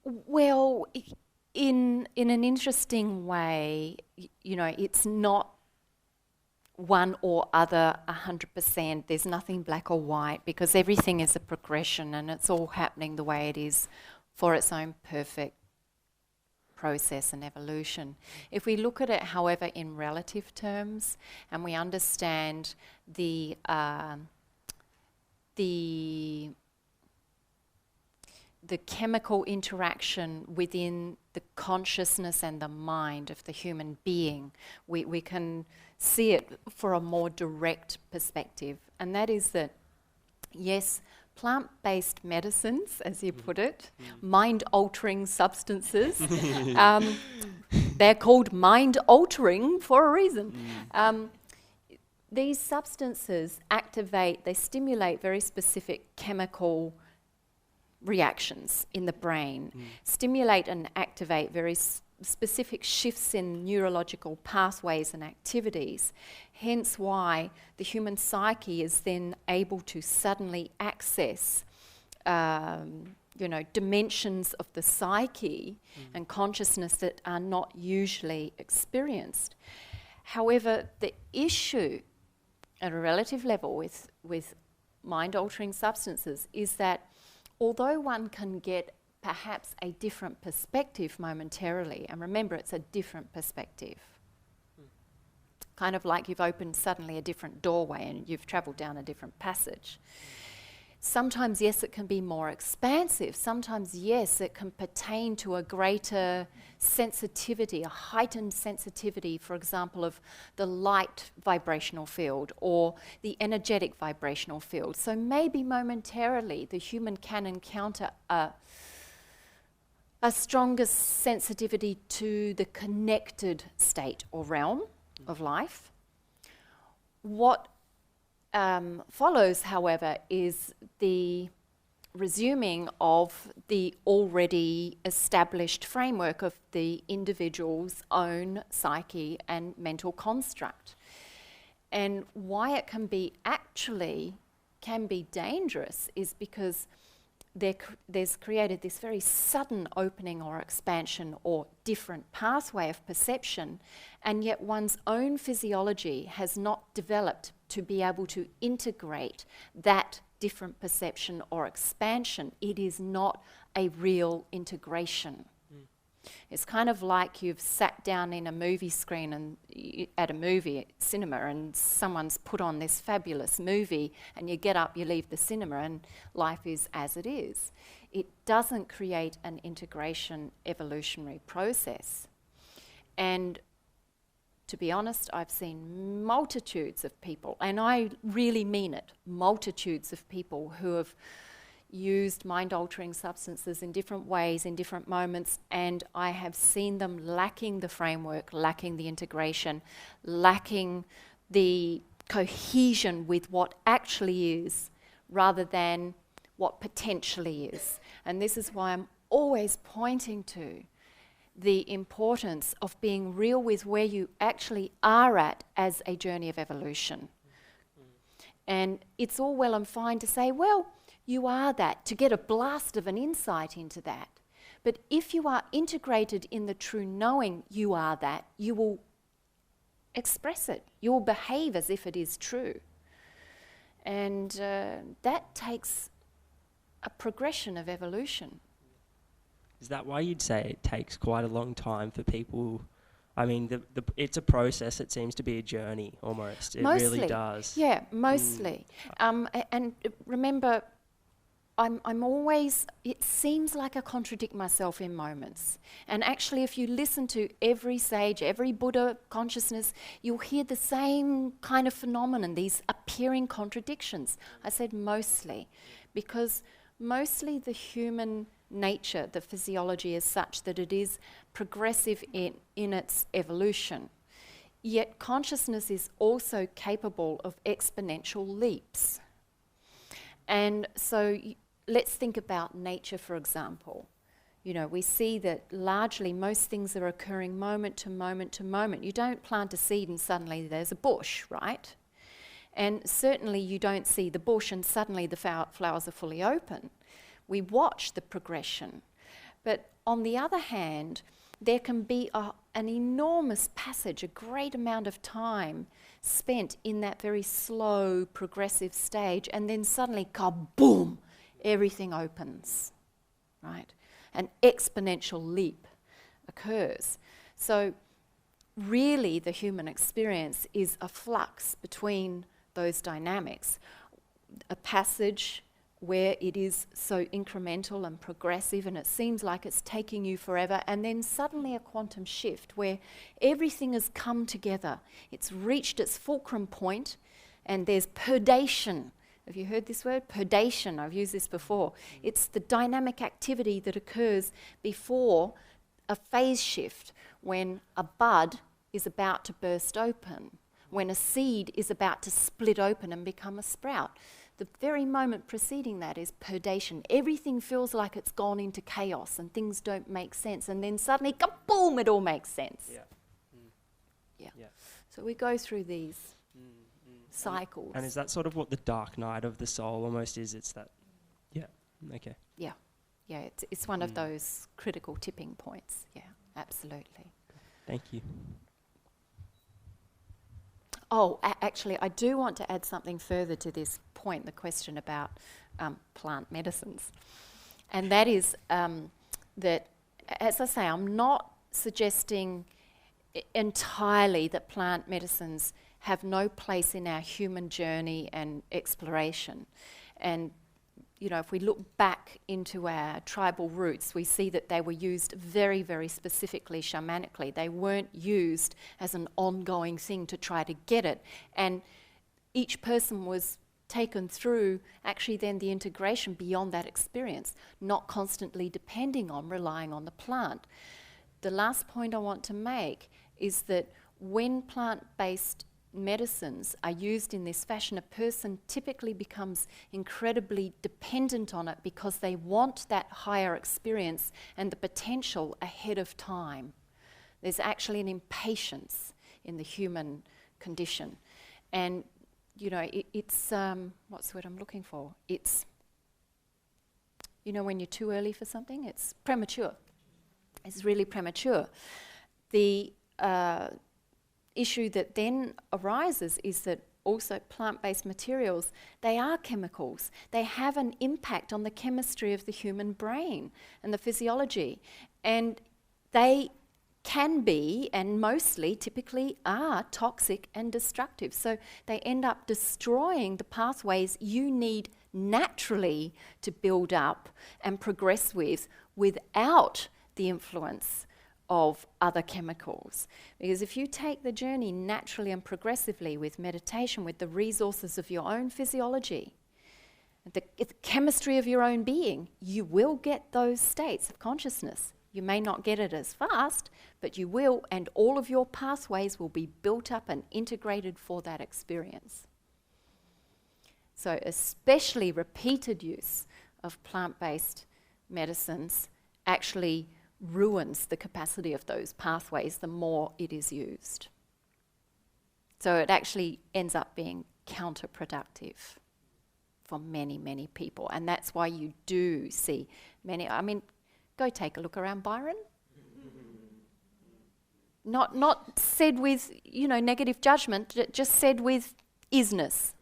Well, in an interesting way, it's not one or other 100%. There's nothing black or white, because everything is a progression and it's all happening the way it is for its own perfect process and evolution. If we look at it, however, in relative terms, and we understand the chemical interaction within the consciousness and the mind of the human being, we can see it for a more direct perspective. And that is that, yes, plant-based medicines, as you put it, mind-altering substances, they're called mind-altering for a reason. These substances they stimulate very specific chemical reactions in the brain, stimulate and activate very specific shifts in neurological pathways and activities, hence why the human psyche is then able to suddenly access dimensions of the psyche and consciousness that are not usually experienced. However, the issue at a relative level with mind-altering substances is that although one can get perhaps a different perspective momentarily, and remember, it's a different perspective. Kind of like you've opened suddenly a different doorway and you've travelled down a different passage. Sometimes, yes, it can be more expansive. Sometimes, yes, it can pertain to a greater sensitivity, a heightened sensitivity, for example, of the light vibrational field or the energetic vibrational field. So maybe momentarily the human can encounter a stronger sensitivity to the connected state or realm of life. What follows, however, is the resuming of the already established framework of the individual's own psyche and mental construct. And why it can be dangerous is because there's created this very sudden opening or expansion or different pathway of perception, and yet one's own physiology has not developed to be able to integrate that different perception or expansion. It is not a real integration. It's kind of like you've sat down in a movie screen and at a movie cinema, and someone's put on this fabulous movie, and you get up, you leave the cinema, and life is as it is. It doesn't create an integration evolutionary process. And to be honest, I've seen multitudes of people, and I really mean it, multitudes of people who have used mind-altering substances in different ways, in different moments, and I have seen them lacking the framework, lacking the integration, lacking the cohesion with what actually is, rather than what potentially is. And this is why I'm always pointing to the importance of being real with where you actually are at as a journey of evolution. And it's all well and fine to say, well, you are that, to get a blast of an insight into that. But if you are integrated in the true knowing you are that, you will express it. You will behave as if it is true. And that takes a progression of evolution. Is that why you'd say it takes quite a long time for people? I mean, it's a process. It seems to be a journey almost. It mostly, really does. Yeah, mostly. And remember, I'm always, it seems like I contradict myself in moments. And actually, if you listen to every sage, every Buddha consciousness, you'll hear the same kind of phenomenon, these appearing contradictions. I said mostly, because mostly the human nature, the physiology is such that it is progressive in its evolution. Yet consciousness is also capable of exponential leaps. And so let's think about nature, for example. You know, we see that largely most things are occurring moment to moment to moment. You don't plant a seed and suddenly there's a bush, right? And certainly you don't see the bush and suddenly the flowers are fully open. We watch the progression. But on the other hand, there can be an enormous passage, a great amount of time spent in that very slow, progressive stage, and then suddenly, kaboom, everything opens, right? An exponential leap occurs. So really the human experience is a flux between those dynamics. A passage where it is so incremental and progressive and it seems like it's taking you forever, and then suddenly a quantum shift where everything has come together. It's reached its fulcrum point and there's purgation. Have you heard this word? Purgation. I've used this before. It's the dynamic activity that occurs before a phase shift, when a bud is about to burst open, when a seed is about to split open and become a sprout. The very moment preceding that is purgation. Everything feels like it's gone into chaos and things don't make sense, and then suddenly, kaboom, it all makes sense. Yeah. Yeah. So we go through these cycles. And is that sort of what the dark night of the soul almost is? It's that, okay. Yeah, it's one of those critical tipping points. Yeah, absolutely. Thank you. Oh, actually, I do want to add something further to this point, the question about plant medicines. And that is that, as I say, I'm not suggesting entirely that plant medicines have no place in our human journey and exploration. And, you know, if we look back into our tribal roots, we see that they were used very, very specifically shamanically. They weren't used as an ongoing thing to try to get it. And each person was taken through actually then the integration beyond that experience, not constantly depending on, relying on the plant. The last point I want to make is that when plant-based medicines are used in this fashion, a person typically becomes incredibly dependent on it because they want that higher experience and the potential ahead of time. There's actually an impatience in the human condition. And, you know, it's what's the word I'm looking for? It's, you know, when you're too early for something, it's premature. It's really premature. The issue that then arises is that also plant-based materials, they are chemicals. They have an impact on the chemistry of the human brain and the physiology. And they can be, and mostly typically are, toxic and destructive. So they end up destroying the pathways you need naturally to build up and progress with without the influence of other chemicals. Because if you take the journey naturally and progressively with meditation, with the resources of your own physiology, the chemistry of your own being, you will get those states of consciousness. You may not get it as fast, but you will, and all of your pathways will be built up and integrated for that experience. So especially repeated use of plant-based medicines actually ruins the capacity of those pathways the more it is used. So it actually ends up being counterproductive for many, many people. And that's why you do see many, I mean, go take a look around Byron. Not said with, you know, negative judgment, just said with isness.